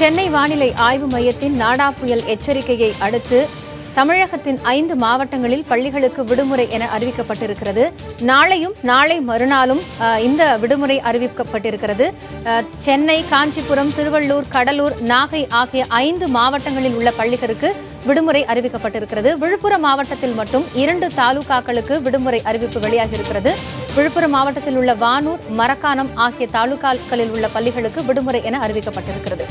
சென்னை வானிலை ஆய்வு மையத்தின் நாடா புயல் எச்சரிக்கையை அடுத்து தமிழகத்தின் 5 மாவட்டங்களில் பள்ளிகளுக்கு விடுமுறை என அறிவிக்கப்பட்டிருக்கிறது. நாளையும் நாளை மறுநாளும் இந்த விடுமுறை அறிவிக்கப்பட்டிருக்கிறது. சென்னை, காஞ்சிபுரம், திருவள்ளூர், கடலூர், நாகை ஆகிய 5 மாவட்டங்களில் உள்ள பள்ளிகளுக்கு விடுமுறை அறிவிக்கப்பட்டிருக்கிறது. விழுப்புரம் மாவட்டத்தில் மட்டும் 2 தாலுகாக்களுக்கு விடுமுறை அறிவிப்பு வெளியாகியிருக்கிறது. விழுப்புரம் மாவட்டத்தில் உள்ள வானூர், மரக்காணம் ஆகிய தாலுகாக்களில் உள்ள பள்ளிகளுக்கு விடுமுறை என அறிவிக்கப்பட்டிருக்கிறது.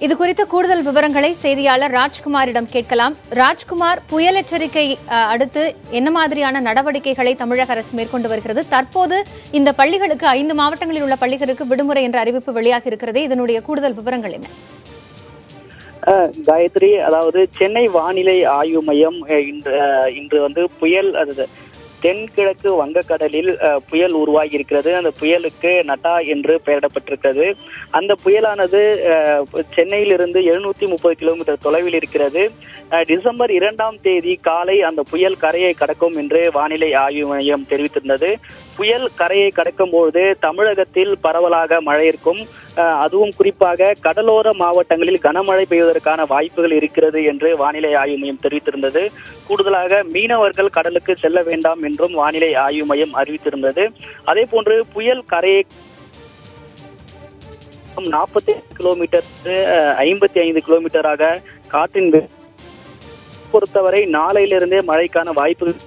இதுகுறித்த கூடுதல் விவரங்களை செய்தியாளர் ராஜ்குமாரிடம் கேட்கலாம். ராஜ்குமார், புயல் எச்சரிக்கை அடுத்து என்ன மாதிரியான நடவடிக்கைகளை தமிழக அரசு மேற்கொண்டு வருகிறது? தற்போது இந்த பள்ளிகளுக்கு 5 மாவட்டங்களில் உள்ள பள்ளிகளுக்கு விடுமுறை என்ற அறிவிப்பு வெளியாகி இருக்கிறது. இதனுடைய கூடுதல் விவரங்கள் என்ன? காயத்ரி, அதாவது சென்னை வானிலை ஆய்வு மையம் இன்று புயல் தென்கிழக்கு வங்கக்கடலில் புயல் உருவாகி இருக்கிறது. அந்த புயலுக்கு நட்டா என்று பெயரிடப்பட்டிருக்கிறது. அந்த புயலானது சென்னையிலிருந்து 730 கிலோமீட்டர் தொலைவில் இருக்கிறது. டிசம்பர் 2ஆம் தேதி காலை அந்த புயல் கரையை கடக்கும் என்று வானிலை ஆய்வு மையம் தெரிவித்திருந்தது. புயல் கரையை கடக்கும் போது தமிழகத்தில் பரவலாக மழை இருக்கும். அதுவும் குறிப்பாக கடலோர மாவட்டங்களில் கனமழை பெய்வதற்கான வாய்ப்புகள் இருக்கிறது என்று வானிலை ஆய்வு மையம் தெரிவித்திருந்தது. கூடுதலாக மீனவர்கள் கடலுக்கு செல்ல வேண்டாம் என்றும் வானிலை ஆய்வு மையம் அறிவித்திருந்தது. அதே போன்று புயல் கரையை 45 கிலோமீட்டர் 55 கிலோமீட்டராக காற்றின் பொறுத்தவரை நாளையிலிருந்தே மழைக்கான வாய்ப்புகள்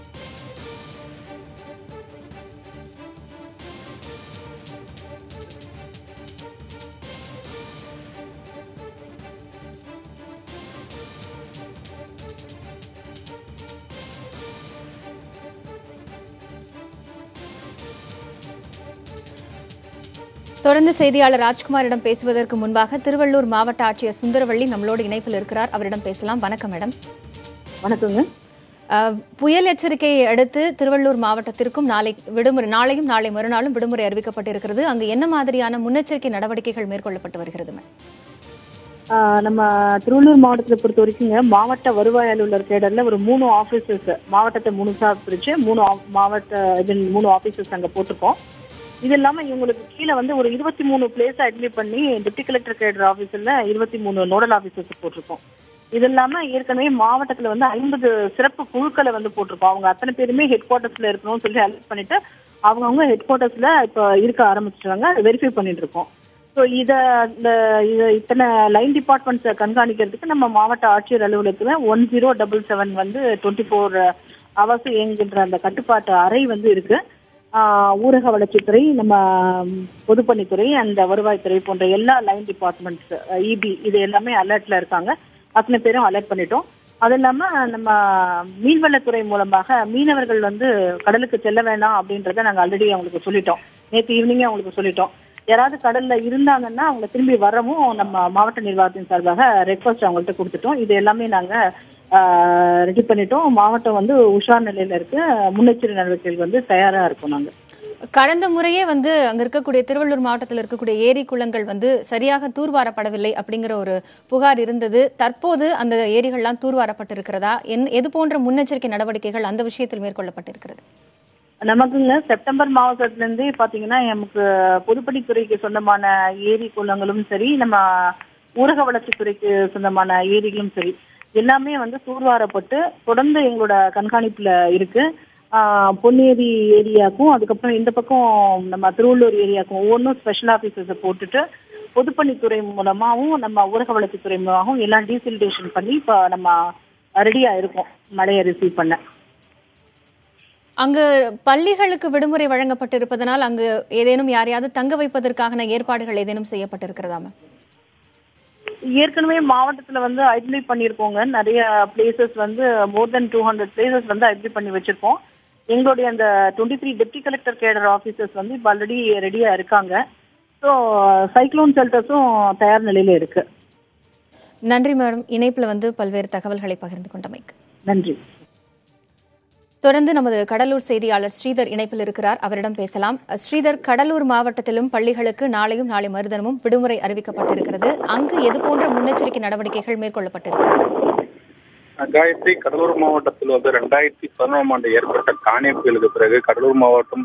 தொடர்ந்து செய்தியாளர் ராஜ்குமாரிடம் பேசுவதற்கு முன்பாக திருவள்ளூர் மாவட்ட ஆட்சியர் சுந்தரவள்ளி நம்மளோடு இணைப்பில் இருக்கிறார். அவரிடம் பேசலாம். வணக்கம் மேடம். வணக்கங்க. புயல் எச்சரிக்கையை அடுத்து திருவள்ளூர் மாவட்டத்திற்கும் நாளையும் நாளை மறுநாளும் விடுமுறை அறிவிக்கப்பட்டிருக்கிறது. அங்கு என்ன மாதிரியான முன்னெச்சரிக்கை நடவடிக்கைகள் மேற்கொள்ளப்பட்டு வருகிறது? நம்ம திருவள்ளூர் மாவட்டத்தை பொறுத்த வரைக்கும் மாவட்ட வருவாய் அலுவலர் கேடர்ல ஒரு 3 ஆபீசர்ஸ், மாவட்டத்தை 3 பிரிச்சு 3 ஆபீசர்ஸ் அங்க போட்டிருக்கோம். இது இல்லாம இவங்களுக்கு கீழே ஒரு 23 பிளேஸ் ஐடென்டிஃபை பண்ணி டிப்டி கலெக்டர் கேடர் ஆபீஸ்ல 23 நோடல் ஆபீசர்ஸ் போட்டிருக்கோம். இது இல்லாம ஏற்கனவே மாவட்டத்துல 50 சிறப்பு குழுக்களை போட்டிருக்கோம். அவங்க அத்தனை பேருமே ஹெட் குவார்டர்ஸ்ல இருக்கணும்னு சொல்லி அலர்ட் பண்ணிட்டு அவங்க ஹெட் குவார்டர்ஸ்ல இப்ப இருக்க ஆரம்பிச்சிட்டாங்க. வெரிஃபை பண்ணிட்டு இருக்கோம். ஸோ இத்தனை லைன் டிபார்ட்மெண்ட்ஸை கண்காணிக்கிறதுக்கு நம்ம மாவட்ட ஆட்சியர் அலுவலகத்துல 1077 24 ஹவர்ஸ் இயங்குகின்ற அந்த கட்டுப்பாட்டு அறை இருக்கு. ஊரக வளர்ச்சித்துறை, நம்ம பொதுப்பணித்துறை, அந்த வருவாய்த்துறை போன்ற எல்லா லைன் டிபார்ட்மெண்ட்ஸ், இபி, இது எல்லாமே அலர்ட்ல இருக்காங்க. அத்தனை பேரும் அலர்ட் பண்ணிட்டோம். அது இல்லாம நம்ம மீன்வளத்துறை மூலமாக மீனவர்கள் கடலுக்கு செல்ல வேண்டாம் அப்படின்றத நாங்க ஆல்ரெடி அவங்களுக்கு சொல்லிட்டோம். நேற்று ஈவினிங்கே அவங்களுக்கு சொல்லிட்டோம். யாராவது கடல்ல இருந்தாங்கன்னா அவங்க திரும்பி வரவும் நம்ம மாவட்ட நிர்வாகத்தின் சார்பாக ரெக்வஸ்ட் அவங்கள்ட்ட கொடுத்துட்டோம். இது எல்லாமே நாங்க ரெடி பண்ணிட்டோம். மாவட்டம் உஷார் நிலையில இருக்கு. முன்னெச்சரிக்கை நடவடிக்கைகள் தயாரா இருக்கும். நாங்க கடந்த முறையே அங்க இருக்கக்கூடிய திருவள்ளூர் மாவட்டத்தில் இருக்கக்கூடிய ஏரி குளங்கள் சரியாக தூர்வாரப்படவில்லை அப்படிங்கிற ஒரு புகார் இருந்தது. தற்போது அந்த ஏரிகள்லாம் தூர்வாரப்பட்டிருக்கிறதா? எது போன்ற முன்னெச்சரிக்கை நடவடிக்கைகள் அந்த விஷயத்தில் மேற்கொள்ளப்பட்டிருக்கிறது? நமக்குங்க செப்டம்பர் மாதத்துல இருந்தே பாத்தீங்கன்னா நமக்கு பொதுப்பணித்துறைக்கு சொந்தமான ஏரி குளங்களும் சரி, நம்ம ஊரக வளர்ச்சித்துறைக்கு சொந்தமான ஏரிகளும் சரி, எல்லாமே தூர்வாரப்பட்டு தொடர்ந்து எங்களோட கண்காணிப்புல இருக்கு. பொன்னேரி ஏரியாவுக்கும் அதுக்கப்புறம் இந்த பக்கம் நம்ம திருவள்ளூர் ஏரியாவுக்கும் ஒவ்வொன்றும் ஸ்பெஷல் ஆபீசர்ஸை போட்டுட்டு பொதுப்பணித்துறை மூலமாகவும் நம்ம ஊரக வளர்ச்சித்துறை மூலமாகவும் எல்லாம் டீசில்டேஷன் பண்ணி இப்ப நம்ம ரெடியா இருக்கோம் மழையை ரிசீவ் பண்ண. அங்கு பள்ளிகளுக்கு விடுமுறை வழங்கப்பட்டிருப்பதனால் அங்கு ஏதேனும் யாரையாவது தங்க வைப்பதற்கான ஏற்பாடுகள் ஏதேனும் செய்யப்பட்டிருக்கிறதா? ஏற்கனவே மாவட்டத்துல ஐடென்டிஃபை பண்ணிருக்கோங்க. நிறைய பிளேசஸ் மோர் தென் 200 பிளேசஸ் ஐடென்டிஃபை பண்ணி வச்சிருக்கோம். எங்களுடைய அந்த 23 டெப்டி கலெக்டர் கேடர் ஆபீசர்ஸ் இப்ப ஆல்ரெடி ரெடியா இருக்காங்க. ஸோ சைக்ளோன் ஷெல்டர்ஸும் தயார் நிலையில இருக்கு. நன்றி மேடம். இணைப்புல பல்வேறு தகவல்களை பகிர்ந்து கொண்டமைக்கு நன்றி. தொடர்ந்து நமது கடலூர் செய்தியாளர் ஸ்ரீதர் இணைப்பில் இருக்கிறார். அவரிடம் பேசலாம். ஸ்ரீதர், கடலூர் மாவட்டத்திலும் பள்ளிகளுக்கு நாளையும் நாளை மறுதினமும் விடுமுறை அறிவிக்கப்பட்டிருக்கிறது. அங்கு எதுபோன்ற முன்னெச்சரிக்கை நடவடிக்கைகள் மேற்கொள்ளப்பட்டிருக்கிறது? காயத்ரி, கடலூர் மாவட்டத்தில் 2011ஆம் ஆண்டு ஏற்பட்ட தானே புயலுக்கு பிறகு கடலூர் மாவட்டம்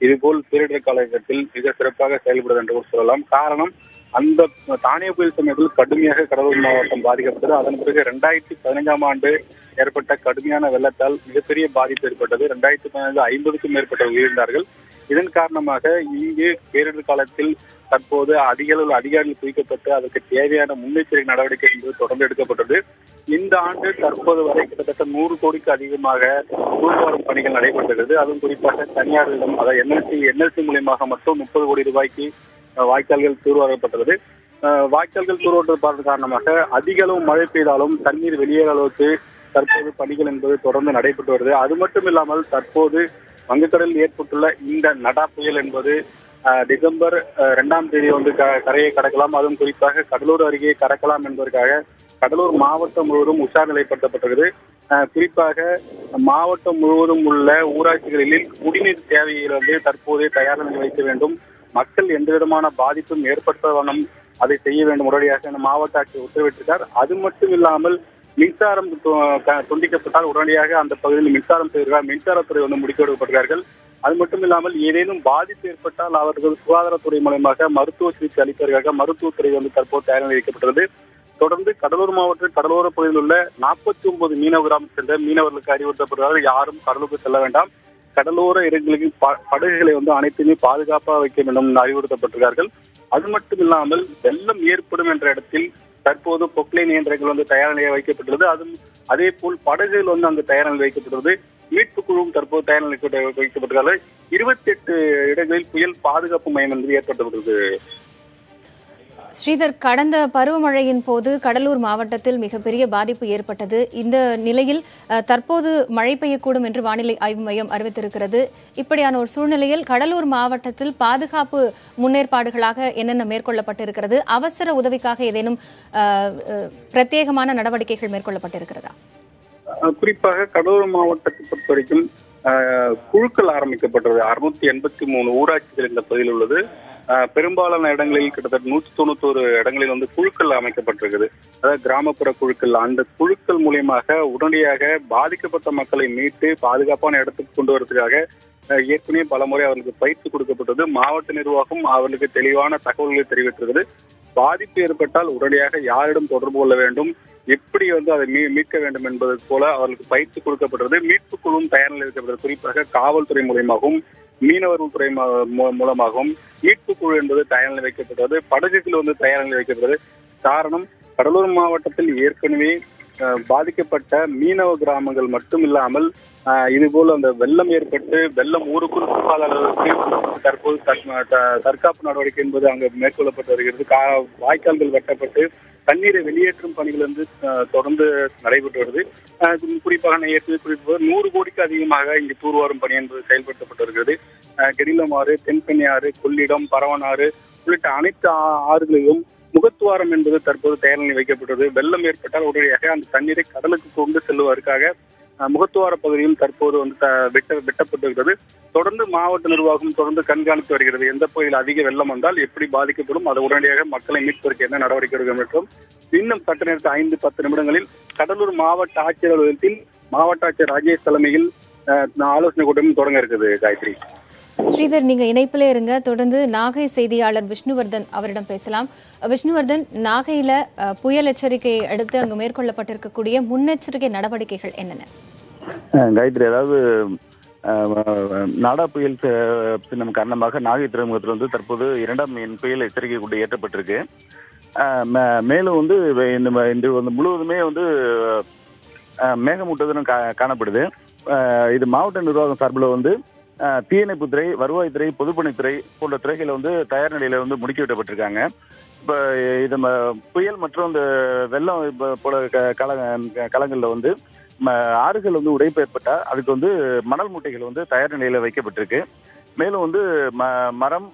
இதுபோல் பேரிடர் காலகட்டத்தில் மிக சிறப்பாக செயல்படுது என்று சொல்லலாம். காரணம், அந்த தானே புயல் சமயத்தில் கடுமையாக கடலூர் மாவட்டம் பாதிக்கப்பட்டது. அதன் பிறகு 2015ஆம் ஆண்டு ஏற்பட்ட கடுமையான வெள்ளத்தால் மிகப்பெரிய பாதிப்பு ஏற்பட்டது. 2015 50க்கும் மேற்பட்டவர்கள் உயிரிழந்தார்கள். இதன் காரணமாக இங்கு பேரிடர் காலத்தில் தற்போது அதிக அளவில் அதிகாரிகள் குவிக்கப்பட்டு அதற்கு தேவையான முன்னெச்சரிக்கை நடவடிக்கை என்பது தொடர்ந்து எடுக்கப்பட்டது. இந்த ஆண்டு தற்போது வரை கிட்டத்தட்ட 100 கோடிக்கு அதிகமாக தூர்வாரும் பணிகள் நடைபெற்றது. அதுவும் குறிப்பாக தனியாரிடம், அதாவது என்எல்சி மூலியமாக மட்டும் 30 கோடி ரூபாய்க்கு வாய்க்கால்கள் தூர்வாரப்பட்டது. வாய்க்கால்கள் தூர்வாரப்பட்ட காரணமாக அதிக அளவு மழை பெய்தாலும் தண்ணீர் வெளியேற அளவுக்கு தற்போது பணிகள் என்பது தொடர்ந்து நடைபெற்று வருது. அது மட்டும் இல்லாமல் தற்போது வங்கக்கடலில் ஏற்பட்டுள்ள இந்த நடா புயல் என்பது டிசம்பர் 2ஆம் தேதி கரையை கடக்கலாம், அதுவும் குறிப்பாக கடலூர் அருகே கடக்கலாம் என்பதற்காக கடலூர் மாவட்டம் முழுவதும் உஷார் நிலைப்படுத்தப்பட்டது. குறிப்பாக மாவட்டம் முழுவதும் உள்ள ஊராட்சிகளில் குடிநீர் தேவையை தற்போதே தயார் நிலை வைக்க வேண்டும். மக்கள் எந்த விதமான பாதிப்பும் ஏற்பட்ட வண்ணம் அதை செய்ய வேண்டும் உடனடியாக மாவட்ட ஆட்சியர் உத்தரவிட்டிருக்கார். அது மட்டும் இல்லாமல் மின்சாரம் துண்டிக்கப்பட்டால் உடனடியாக அந்த பகுதியில் மின்சாரம் செய்கிறார். மின்சாரத்துறை முடுக்கி விடப்பட்டார்கள். அது மட்டும் இல்லாமல் ஏதேனும் பாதிப்பு ஏற்பட்டால் அவர்கள் சுகாதாரத்துறை மூலமாக மருத்துவ சிகிச்சை அளிப்பதற்காக மருத்துவத்துறை தற்போது தயார் நிலை வைக்கப்பட்டது. தொடர்ந்து கடலூர் மாவட்ட கடலோர பகுதியில் உள்ள 49 மீனவ கிராமம் சென்ற மீனவர்களுக்கு அறிவுறுத்தப்படுகிறார்கள், யாரும் கடலுக்கு செல்ல வேண்டாம், கடலோர இடங்களுக்கு படகுகளை அனைத்துமே பாதுகாப்பாக வைக்க வேண்டும் அறிவுறுத்தப்பட்டிருக்கிறார்கள். அது மட்டும் இல்லாமல் வெள்ளம் ஏற்படும் என்ற இடத்தில் தற்போது பொக்லைன் இயந்திரங்கள் தயார் நிலையாக வைக்கப்பட்டுள்ளது. அதே போல் படகுகள் அங்கு தயார் நிலை வைக்கப்பட்டுள்ளது. மீட்பு குழுவும் தற்போது தயார் நிலை வைக்கப்பட்டுள்ளார்கள். 28 இடங்களில் புயல் பாதுகாப்பு மையம் என்பது ஏற்பட்டுள்ளது. ஸ்ரீதர், கடந்த பருவமழையின் போது கடலூர் மாவட்டத்தில் மிகப்பெரிய பாதிப்பு ஏற்பட்டது. இந்த நிலையில் தற்போது மழை பெய்யக்கூடும் என்று வானிலை ஆய்வு மையம் அறிவித்திருக்கிறது. இப்படியான ஒரு சூழ்நிலையில் கடலூர் மாவட்டத்தில் பாதுகாப்பு முன்னேற்பாடுகளாக என்னென்ன மேற்கொள்ளப்பட்டிருக்கிறது? அவசர உதவிக்காக ஏதேனும் பிரத்யேகமான நடவடிக்கைகள் மேற்கொள்ளப்பட்டிருக்கிறதா? குறிப்பாக கடலூர் மாவட்டத்தை பொறுத்த வரைக்கும் குழுக்கள் ஆரம்பிக்கப்பட்டது. 683 ஊராட்சிகள் இந்த பகுதியில் உள்ளது. பெரும்பாலான இடங்களில் கிட்டத்தட்ட 191 இடங்களில் குழுக்கள் அமைக்கப்பட்டிருக்குது. அதாவது கிராமப்புற குழுக்கள். அந்த குழுக்கள் மூலியமாக உடனடியாக பாதிக்கப்பட்ட மக்களை மீட்டு பாதுகாப்பான இடத்துக்கு கொண்டு வரதுக்காக ஏற்கனவே பலமுறை அவர்களுக்கு பயிற்சி கொடுக்கப்பட்டது. மாவட்ட நிர்வாகம் அவர்களுக்கு தெளிவான தகவல்களை தெரிவித்திருக்கிறது. பாதிப்பு ஏற்பட்டால் உடனடியாக யாரிடம் தொடர்பு கொள்ள வேண்டும், எப்படி அதை மீட்க வேண்டும் என்பது போல அவர்களுக்கு பயிற்சி கொடுக்கப்பட்டது. மீட்பு குழுவும் தயார் நிலை வைக்கப்பட்டது. குறிப்பாக காவல்துறை மூலமாகவும் மீனவர்கள் துறை மூலமாகவும் மீட்பு குழு என்பது தயார் நிலை வைக்கப்பட்டது. படகுகள் தயார் நிலை வைக்கப்பட்டது. காரணம், கடலூர் மாவட்டத்தில் ஏற்கனவே பாதிக்கப்பட்ட மீனவ கிராமங்கள் மட்டும் இல்லாமல் இதுபோல் வெள்ளம் ஏற்பட்டு வெள்ளம் ஊருக்குள் போகாத அளவுக்கு தற்போது தற்காப்பு நடவடிக்கை என்பது அங்கு மேற்கொள்ளப்பட்டு வருகிறது. வாய்க்கால்கள் வெட்டப்பட்டு தண்ணீரை வெளியேற்றும் பணிகள் தொடர்ந்து நடைபெற்று வருது. குறிப்பாக ஏற்கனவே குறிப்பிட்ட 100 கோடிக்கு அதிகமாக இங்கு தூர்வாரும் பணி என்பது செயல்படுத்தப்பட்டு வருகிறது. கெடிலமாறு, தென்பெண்ணியாறு, கொள்ளிடம், பரவனாறு உள்ளிட்ட அனைத்து ஆறுகளிலும் முகத்துவாரம் என்பது தற்போது தயார் நிலை வைக்கப்பட்டது. வெள்ளம் ஏற்பட்டால் உடனடியாக அந்த தண்ணீரை கடலுக்கு கொண்டு செல்வதற்காக முகத்துவார பகுதியும் தற்போது வெட்டப்பட்டிருக்கிறது. தொடர்ந்து மாவட்ட நிர்வாகம் தொடர்ந்து கண்காணித்து வருகிறது. எந்த பகுதியில் அதிக வெள்ளம் வந்தால் எப்படி பாதிக்கப்படும், அதை உடனடியாக மக்களை மீட்பதற்கு என்ன நடவடிக்கை எடுக்கும் என்றும் இன்னும் சட்ட நேரத்தில் 5-10 நிமிடங்களில் கடலூர் மாவட்ட ஆட்சியர் அலுவலகத்தில் மாவட்ட ஆட்சியர் ராஜேஷ் தலைமையில் ஆலோசனை கூட்டமும் தொடங்க இருக்குது. காயத்ரி, ஸ்ரீதர், நீங்க இணைப்பிலே இருங்க. தொடர்ந்து நாகை செய்தியாளர் விஷ்ணுவர்தன் அவரிடம் பேசலாம். விஷ்ணுவர்தன், நாகையில புயல் எச்சரிக்கையை அடுத்து அங்கு மேற்கொள்ளப்பட்டிருக்கக்கூடிய முன்னெச்சரிக்கை நடவடிக்கைகள் என்னென்ன? காயத்ரி, அதாவது நாடா புயல் காரணமாக நாகை துறைமுகத்தில் தற்போது 2ஆம் புயல் எச்சரிக்கை கூட ஏற்றப்பட்டிருக்கு. மேலும் இந்த முழுவதுமே மேகமூட்டத்துடன் காணப்படுது. இது மாவட்ட நிர்வாகம் சார்பில் தீயணைப்புத்துறை, வருவாய்த்துறை, பொதுப்பணித்துறை போன்ற துறைகளை தயார் நிலையில முடுக்கி விடப்பட்டிருக்காங்க. இப்ப இது புயல் மற்றும் இந்த வெள்ளம் போல களங்கள்ல ஆறுகள் உடைப்பு ஏற்பட்டா அதுக்கு மணல் மூட்டைகள் தயார் நிலையில வைக்கப்பட்டிருக்கு. மேலும் மரம்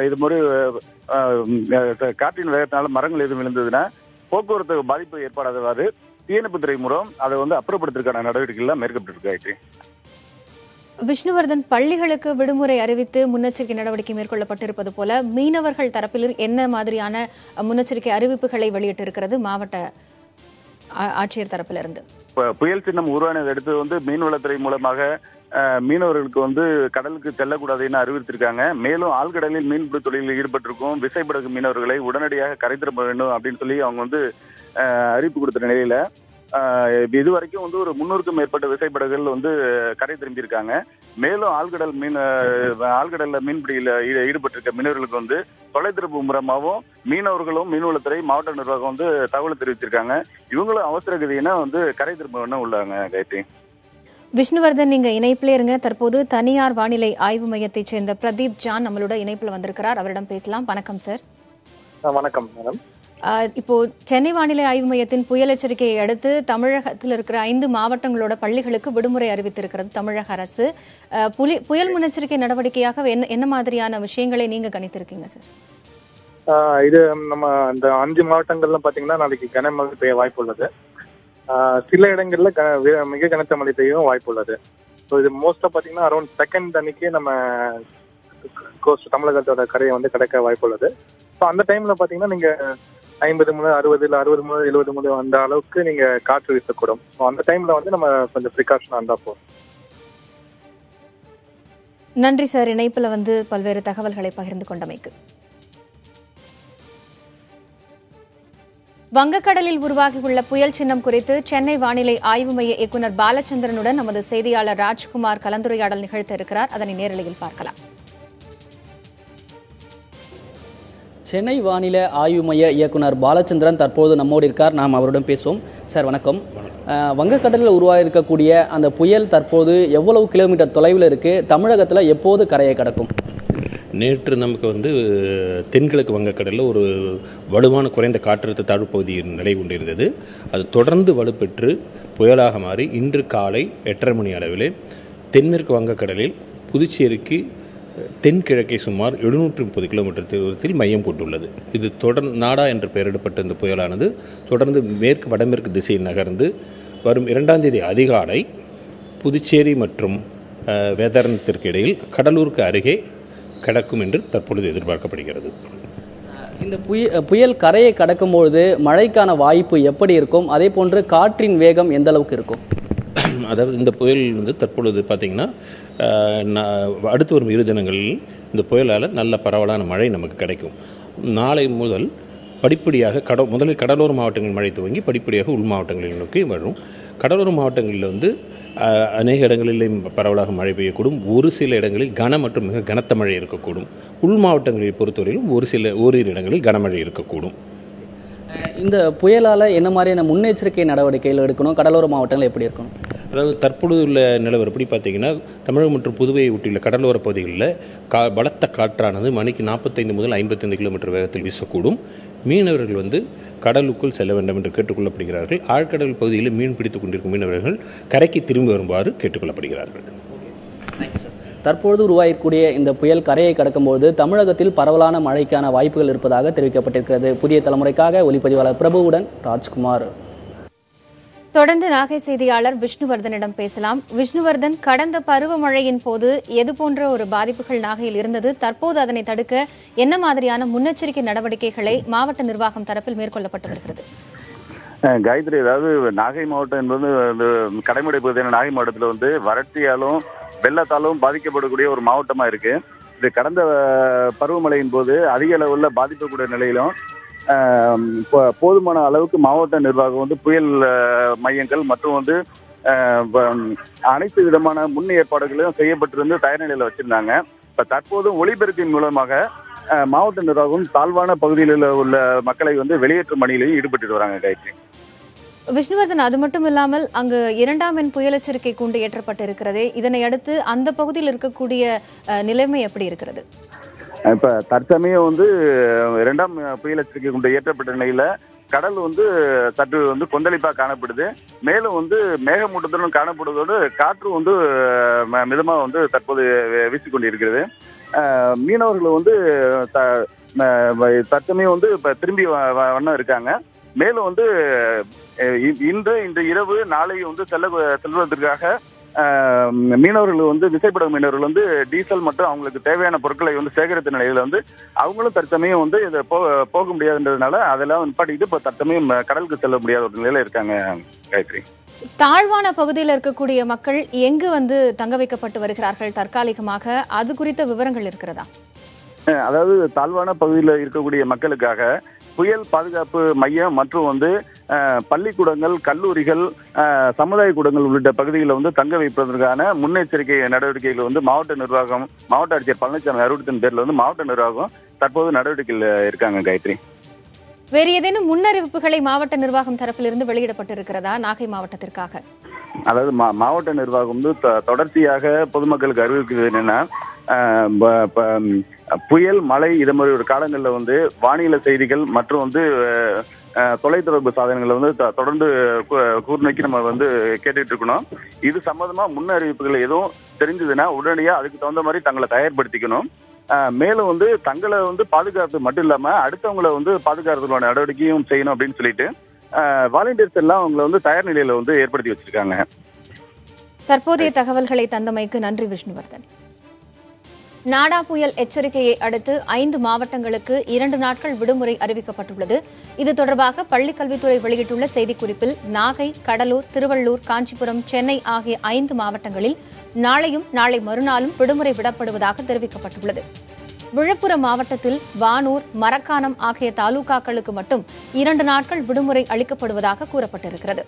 இது மாதிரி காற்றின் வேகத்தினால மரங்கள் எதுவும் விழுந்ததுன்னா போக்குவரத்து பாதிப்பு ஏற்படாதவாறு தீயணைப்புத்துறை மூலம் அதை அப்புறப்படுத்துறதுக்கான நடவடிக்கைகள் மேற்கொண்டிருக்கு. விஷ்ணுவர்தன், பள்ளிகளுக்கு விடுமுறை அறிவித்து முன்னெச்சரிக்கை நடவடிக்கை மேற்கொள்ளப்பட்டிருப்பது போல மீனவர்கள் தரப்பில் என்ன மாதிரியான முன்னெச்சரிக்கை அறிவிப்புகளை வெளியிட்டிருக்கிறது மாவட்ட ஆட்சியர் தரப்பிலிருந்து? புயல் சின்னம் உருவானதை அடுத்து மீன்வளத்துறை மூலமாக மீனவர்களுக்கு கடலுக்கு செல்லக்கூடாதுன்னு அறிவித்திருக்காங்க. மேலும் ஆழ்கடலில் மீன்பிடி தொழிலில் ஈடுபட்டிருக்கும் விசைப்படகு மீனவர்களை உடனடியாக கரை திரும்ப வேண்டும் அப்படின்னு சொல்லி அவங்க அறிவிப்பு கொடுத்த நிலையில இதுவரைக்கும் ஒரு 300க்கும் மேற்பட்ட விசைப்படகுகள் கரை திரும்பியிருக்காங்க. மேலும் ஆழ்கடல்ல மீன்பிடியில ஈடுபட்டிருக்க மீனவர்களுக்கு தொலைத்தொடர்பு மூலமாகவும் மீனவர்களும் மீன்வளத்துறை மாவட்ட நிர்வாகம் தகவல் தெரிவிச்சிருக்காங்க. இவங்களும் அவசர கதினா கரை திரும்ப உள்ளாங்க. காயத்ரி, விஷ்ணுவர்தன், நீங்க இணைப்பிலே இருங்க. தற்போது தனியார் வானிலை ஆய்வு மையத்தைச் சேர்ந்த பிரதீப் ஜான் நம்மளோட இணைப்புல வந்திருக்கிறார். அவரிடம் பேசலாம். வணக்கம் சார். வணக்கம் மேடம். இப்போ சென்னை வானிலை ஆய்வு மையத்தின் புயல் எச்சரிக்கையை அடுத்து தமிழகத்தில் இருக்கிற 5 மாவட்டங்களோட பள்ளிகளுக்கு விடுமுறை அறிவித்திருக்கிறது தமிழக அரசு. புயல் முன்னெச்சரிக்கை நடவடிக்கையாக என்ன மாதிரியான விஷயங்களை நீங்க கணித்திருக்கீங்க சார்? இது நம்ம இந்த 5 மாவட்டங்கள்ல பாத்தீங்கன்னா நாளைக்கு கனமழை பெய்ய வாய்ப்பு உள்ளது. சில இடங்கள்ல மிக கனத்த மழை பெய்யவும் வாய்ப்பு உள்ளது. ஸோ இது மோஸ்டா பாத்தீங்கன்னா அரௌண்ட் செகண்ட் அன்னைக்கு நம்ம கோஸ்ட் தமிழகத்தோட கரையை கடக்க வாய்ப்பு உள்ளது. ஸோ அந்த டைம்ல பாத்தீங்கன்னா நீங்க 50 முதல் 60 இல்ல 60 முதல் 70 முதல் அந்த அளவுக்கு நீங்க காற்று வீசக்கூடும். ஸோ அந்த டைம்ல நம்ம கொஞ்சம் ப்ரிகாஷனா இருந்தா போதும். நன்றி சார், இணைப்புல பல்வேறு தகவல்களை பகிர்ந்து கொண்டமைக்கு. வங்கக்கடலில் உருவாகியுள்ள புயல் சின்னம் குறித்து சென்னை வானிலை ஆய்வு மைய இயக்குநர் பாலச்சந்திரனுடன் நமது செய்தியாளர் ராஜ்குமார் கலந்துரையாடல் நிகழ்த்த இருக்கிறார். அதனை நேரலையில் பார்க்கலாம். சென்னை வானிலை ஆய்வு மைய இயக்குனர் பாலச்சந்திரன் தற்போது நம்மோடு இருக்கார். நாம் அவருடன் பேசுவோம். சார் வணக்கம். வங்கக்கடலில் உருவாகியிருக்கக்கூடிய அந்த புயல் தற்போது எவ்வளவு கிலோமீட்டர் தொலைவில் இருக்கு? தமிழகத்தில் எப்போது கரையை கடக்கும்? நேற்று நமக்கு தென்கிழக்கு வங்கக்கடலில் ஒரு வலுவான குறைந்த காற்றழுத்த தாழ்வு பகுதியின் நிலை கொண்டிருந்தது. அது தொடர்ந்து வலுப்பெற்று புயலாக மாறி இன்று காலை 8:30 மணி அளவில் தென்மேற்கு வங்கக்கடலில் புதுச்சேரிக்கு தென்கிழக்கே சுமார் 730 கிலோமீட்டர் தூரத்தில் மையம் கொண்டுள்ளது. இது நாடா என்று பெயரிடப்பட்ட இந்த புயலானது தொடர்ந்து வடமேற்கு திசையில் நகர்ந்து வரும் 2ஆம் தேதி அதிகாலை புதுச்சேரி மற்றும் வேதாரண்யத்திற்கு இடையில் கடலூருக்கு அருகே கடக்கும் என்று தற்பொழுது எதிர்பார்க்கப்படுகிறது. இந்த புயல் கரையை கடக்கும்பொழுது மழைக்கான வாய்ப்பு எப்படி இருக்கும்? அதே போன்று காற்றின் வேகம் எந்த அளவுக்கு இருக்கும்? அதாவது இந்த புயல் தற்பொழுது பார்த்தீங்கன்னா அடுத்து வரும் 2 தினங்களில் இந்த புயலால் நல்ல பரவலான மழை நமக்கு கிடைக்கும். நாளை முதல் படிப்படியாக முதலில் கடலோர மாவட்டங்களில் மழை துவங்கி படிப்படியாக உள் மாவட்டங்களில் நோக்கி வரும். கடலோர மாவட்டங்களில் அநேக இடங்களில் பரவலாக மழை பெய்யக்கூடும். ஒரு சில இடங்களில் கன மற்றும் மிக கனத்த மழை இருக்கக்கூடும். உள் மாவட்டங்களை பொறுத்தவரையிலும் ஓரிரு இடங்களில் கனமழை இருக்கக்கூடும். இந்த புயலால் என்ன மாதிரியான முன்னெச்சரிக்கை நடவடிக்கைகள் எடுக்கணும்? கடலோர மாவட்டங்கள் எப்படி இருக்கணும்? அதாவது தற்பொழுது உள்ள நிலவரம் எப்படி பார்த்தீங்கன்னா, தமிழகம் மற்றும் புதுவையை ஒட்டியுள்ள கடலோர பகுதிகளில் பலத்த காற்றானது மணிக்கு 45 முதல் 55 கிலோமீட்டர் வேகத்தில் வீசக்கூடும். மீனவர்கள் கடலுக்குள் செல்ல வேண்டும் என்று கேட்டுக்கொள்ளப்படுகிறார்கள். ஆழ்கடல் பகுதியில் மீன் பிடித்துக் கொண்டிருக்கும் மீனவர்கள் கரைக்கு திரும்பி வருமாறு கேட்டுக்கொள்ளப்படுகிறார்கள். தற்பொழுது உருவாகக்கூடிய இந்த புயல் கரையை கடக்கும்போது தமிழகத்தில் பரவலான மழைக்கான வாய்ப்புகள் இருப்பதாக தெரிவிக்கப்பட்டிருக்கிறது. புதிய தலைமுறைக்காக ஒலிப்பதிவாளர் பிரபுவுடன் ராஜ்குமார். தொடர்ந்து நாகை செய்தியாளர் விஷ்ணுவர்தனிடம் பேசலாம். விஷ்ணுவர்தன், கடந்த பருவமழையின் போது எது போன்ற ஒரு பாதிப்புகள் நாகையில் இருந்தது? தற்போது அதனை தடுக்க என்ன மாதிரியான முன்னெச்சரிக்கை நடவடிக்கைகளை மாவட்ட நிர்வாகம் தரப்பில் மேற்கொள்ளப்பட்டு வருகிறது? காயத்ரி, அதாவது நாகை மாவட்டம் என்பது கடைமடை பகுதியான நாகை மாவட்டத்தில் வறட்சியாலும் வெள்ளத்தாலும் பாதிக்கப்படக்கூடிய ஒரு மாவட்டமா இருக்கு. இது கடந்த பருவமழையின் போது அதிக அளவுள்ள பாதிக்கக்கூடிய நிலையிலும் போதுமான அளவுக்கு மாவட்ட நிர்வாகம் புயல் மையங்கள் மற்றும் அனைத்து விதமான முன் ஏற்பாடுகளும் செய்யப்பட்டிருந்து தயார் நிலையில வச்சிருந்தாங்க. இப்ப தற்போது ஒளிபெருக்கின் மூலமாக மாவட்ட நிர்வாகம் தாழ்வான பகுதியில் உள்ள மக்களை வெளியேற்றும் பணியிலையும் ஈடுபட்டு வராங்க. காயத்ரி, விஷ்ணுவர்தன், அது மட்டும் இல்லாமல் அங்கு 2ஆம் எண் புயல் எச்சரிக்கை கூண்டு ஏற்றப்பட்டிருக்கிறதே, இதனை அடுத்து அந்த பகுதியில் இருக்கக்கூடிய நிலைமை எப்படி இருக்கிறது? இப்ப தற்சமயம் 2ஆம் புயல் எச்சரிக்கை கூண்டு ஏற்றப்பட்ட நிலையில கடல் சற்று கொந்தளிப்பா காணப்படுது. மேலும் மேகமூட்டத்துடன் காணப்படுவதோடு காற்று மிதமா தற்போது வீசிக்கொண்டிருக்கிறது. மீனவர்கள் தற்சமயம் இப்ப திரும்பி வண்ணம் இருக்காங்க. மேலும் இன்று இரவு நாளை செல்வதற்காக மீனவர்கள் வந்து விசைப்படகு மீனவர்கள் வந்து டீசல் மற்றும் அவங்களுக்கு தேவையான பொருட்களை வந்து சேகரித்த நிலையில வந்து அவங்களும் தற்சமயம் வந்து இதை போக முடியாதுன்றதுனால அதெல்லாம் நிப்பாட்டிட்டு இப்ப தற்சமயம் கடலுக்கு செல்ல முடியாத ஒரு நிலையில இருக்காங்க காயத்ரி. தாழ்வான பகுதியில் இருக்கக்கூடிய மக்கள் எங்கு வந்து தங்க வைக்கப்பட்டு வருகிறார்கள் தற்காலிகமாக, அது குறித்த விவரங்கள் இருக்கிறதா? அதாவது தாழ்வான பகுதியில் இருக்கக்கூடிய மக்களுக்காக புயல் பாதுகாப்பு மையம் மற்றும் வந்து பள்ளிக்கூடங்கள், கல்லூரிகள், சமுதாய கூடங்கள் உள்ளிட்ட பகுதிகளில் வந்து தங்க வைப்பதற்கான முன்னெச்சரிக்கை நடவடிக்கைகள் வந்து மாவட்ட நிர்வாகம், மாவட்ட ஆட்சியர் பழனிசாமி அறிவுறுத்தின் பேரில் வந்து மாவட்ட நிர்வாகம் தற்போது நடவடிக்கையில் இருக்காங்க காயத்ரி. வேறு ஏதேனும் முன்னறிவிப்புகளை மாவட்ட நிர்வாகம் தரப்பிலிருந்து வெளியிடப்பட்டிருக்கிறதா நாகை மாவட்டத்திற்காக? அதாவது மாவட்ட நிர்வாகம் வந்து தொடர்ச்சியாக பொதுமக்களுக்கு அறிவிக்கிறது என்னன்னா, புயல், மழை இது மாதிரி ஒரு காலங்களில் வந்து வானிலை செய்திகள் மற்றும் வந்து தொலைத்தொடர்பு சாதனங்களை வந்து தொடர்ந்து கூர்நோக்கி நம்ம வந்து கேட்டுட்டு இருக்கணும். இது சம்பந்தமா முன் அறிவிப்புகள் எதுவும் தெரிஞ்சதுன்னா உடனடியாக அதுக்கு தகுந்த மாதிரி தங்களை தயார்படுத்திக்கணும். மேலும் வந்து தங்களை வந்து பாதுகாப்பு மட்டும் இல்லாம அடுத்தவங்களை வந்து பாதுகாக்கிறதுக்கான நடவடிக்கையும் செய்யணும் அப்படின்னு சொல்லிட்டு வாலண்டியர்ஸ் எல்லாம் அவங்களை வந்து தயார் நிலையில வந்து ஏற்படுத்தி வச்சிருக்காங்க. தற்போதைய தகவல்களை தந்தமைக்கு நன்றி விஷ்ணுவர்தன். நாடா புயல் எச்சரிக்கையை அடுத்து 5 மாவட்டங்களுக்கு 2 நாட்கள் விடுமுறை அறிவிக்கப்பட்டுள்ளது. இது தொடர்பாக பள்ளிக்கல்வித்துறை வெளியிட்டுள்ள செய்திக்குறிப்பில் நாகை, கடலூர், திருவள்ளூர், காஞ்சிபுரம், சென்னை ஆகிய 5 மாவட்டங்களில் நாளையும் நாளை மறுநாளும் விடுமுறை விடப்படுவதாக தெரிவிக்கப்பட்டுள்ளது. விழுப்புரம் மாவட்டத்தில் வானூர், மரக்காணம் ஆகிய தாலுகாக்களுக்கு மட்டும் 2 நாட்கள் விடுமுறை அளிக்கப்படுவதாக கூறப்பட்டிருக்கிறது.